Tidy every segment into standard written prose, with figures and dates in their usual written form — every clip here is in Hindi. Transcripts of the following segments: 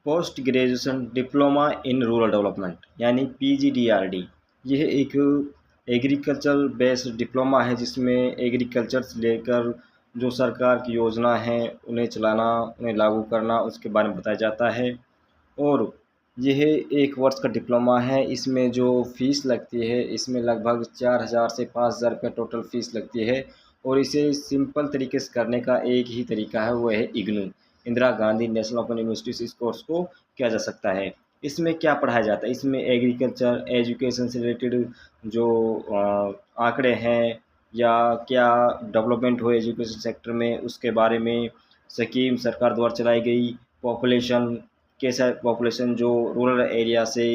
Post graduation diploma in rural development यानी PGDRD। यह एक एग्रीकल्चर बेस्ड डिप्लोमा है जिसमें एग्रीकल्चर से लेकर जो सरकार की योजना है उन्हें चलाना, उन्हें लागू करना, उसके बारे में बताया जाता है। और यह 1 वर्ष का डिप्लोमा है। इसमें जो फ़ीस लगती है, इसमें लगभग 4,000 से 5,000 रुपये टोटल फ़ीस लगती है। और इसे सिंपल तरीके से करने का एक ही तरीका है, वो है IGNOU, Indira Gandhi national open university से इस कोर्स को किया जा सकता है। इसमें क्या पढ़ाया जाता है? इसमें एग्रीकल्चर एजुकेशन से रिलेटेड जो आंकड़े हैं या क्या डेवलपमेंट हुए एजुकेशन सेक्टर में, उसके बारे में स्कीम सरकार द्वारा चलाई गई, पॉपुलेशन कैसा पॉपुलेशन जो रूरल एरिया से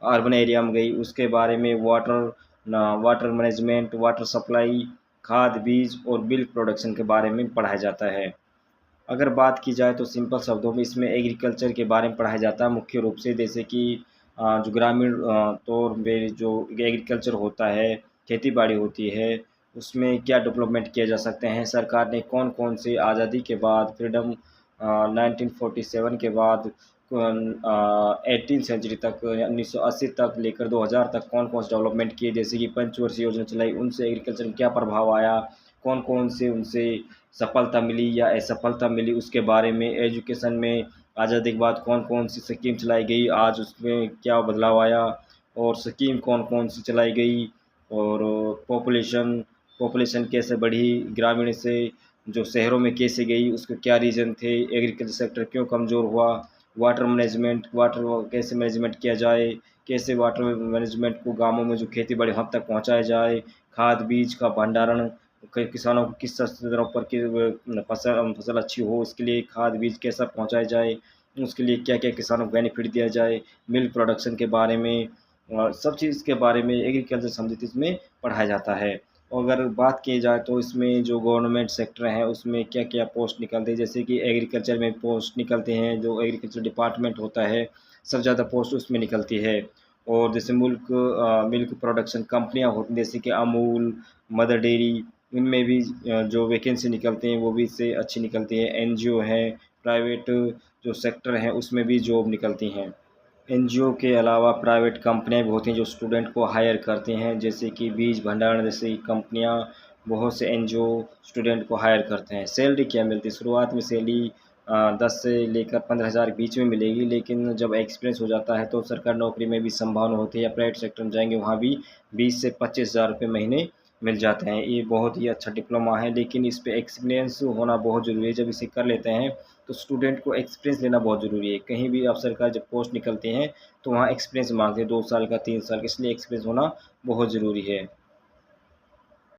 अर्बन एरिया में गई उसके बारे में, वाटर मैनेजमेंट, वाटर सप्लाई, खाद बीज और मिल्क प्रोडक्शन के बारे में पढ़ाया जाता है। अगर बात की जाए तो सिंपल शब्दों में इसमें एग्रीकल्चर के बारे में पढ़ाया जाता है मुख्य रूप से, जैसे कि जो ग्रामीण तौर पे जो एग्रीकल्चर होता है, खेती बाड़ी होती है, उसमें क्या डेवलपमेंट किया जा सकते हैं, सरकार ने कौन कौन से आज़ादी के बाद फ्रीडम 1947 के बाद 18 सेंचुरी तक 1980 तक लेकर 2000 तक कौन कौन से डेवलपमेंट किए, जैसे कि पंचवर्षीय योजना चलाई, उनसे एग्रीकल्चर में क्या प्रभाव आया, कौन कौन से उनसे सफलता मिली या असफलता मिली, उसके बारे में। एजुकेशन में आज़ादी के बाद कौन कौन सी स्कीम चलाई गई, आज उसमें क्या बदलाव आया और स्कीम कौन कौन सी चलाई गई, और पॉपुलेशन पॉपुलेशन कैसे बढ़ी, ग्रामीण से जो शहरों में कैसे गई, उसके क्या रीज़न थे, एग्रीकल्चर सेक्टर क्यों कमज़ोर हुआ, वाटर मैनेजमेंट, वाटर कैसे मैनेजमेंट किया जाए, कैसे वाटर मैनेजमेंट को गाँवों में जो खेती बाड़ी वहाँ तक पहुँचाया जाए, खाद बीज का भंडारण, किसानों को किस स्तरों पर कि फसल अच्छी हो उसके लिए खाद बीज कैसा पहुँचाया जाए, उसके लिए क्या क्या किसानों को बेनिफिट दिया जाए, मिल्क प्रोडक्शन के बारे में, सब चीज़ के बारे में एग्रीकल्चर संबंधित इसमें पढ़ाया जाता है। और अगर बात की जाए तो इसमें जो गवर्नमेंट सेक्टर है उसमें क्या क्या पोस्ट निकलते हैं, जैसे कि एग्रीकल्चर में पोस्ट निकलते हैं, जो एग्रीकल्चर डिपार्टमेंट होता है सबसे ज़्यादा पोस्ट उसमें निकलती है। और जैसे मिल्क प्रोडक्शन कंपनियां होती हैं, जैसे कि अमूल, मदर डेयरी, इनमें भी जो वैकेंसी निकलती हैं वो भी इससे अच्छी निकलती है। NGO है, प्राइवेट जो सेक्टर है उसमें भी जॉब निकलती हैं। NGO के अलावा प्राइवेट कंपनियां भी होती हैं जो स्टूडेंट को हायर करती हैं, जैसे कि बीज भंडारण जैसी कंपनियां, बहुत से NGO स्टूडेंट को हायर करते हैं। सैलरी क्या मिलती है? शुरुआत में सैलरी 10 से लेकर 15,000 के बीच में मिलेगी, लेकिन जब एक्सपीरियंस हो जाता है तो सरकारी नौकरी में भी संभावना होती है, या प्राइवेट सेक्टर में जाएंगे वहाँ भी 20 से 25,000 रुपये महीने मिल जाते हैं। ये बहुत ही अच्छा डिप्लोमा है, लेकिन इस पे एक्सपीरियंस होना बहुत ज़रूरी है। जब इसे कर लेते हैं तो स्टूडेंट को एक्सपीरियंस लेना बहुत ज़रूरी है। कहीं भी आप सरकार जब पोस्ट निकलते हैं तो वहाँ एक्सपीरियंस मांगते हैं, 2 साल का, 3 साल का, इसलिए एक्सपीरियंस होना बहुत ज़रूरी है।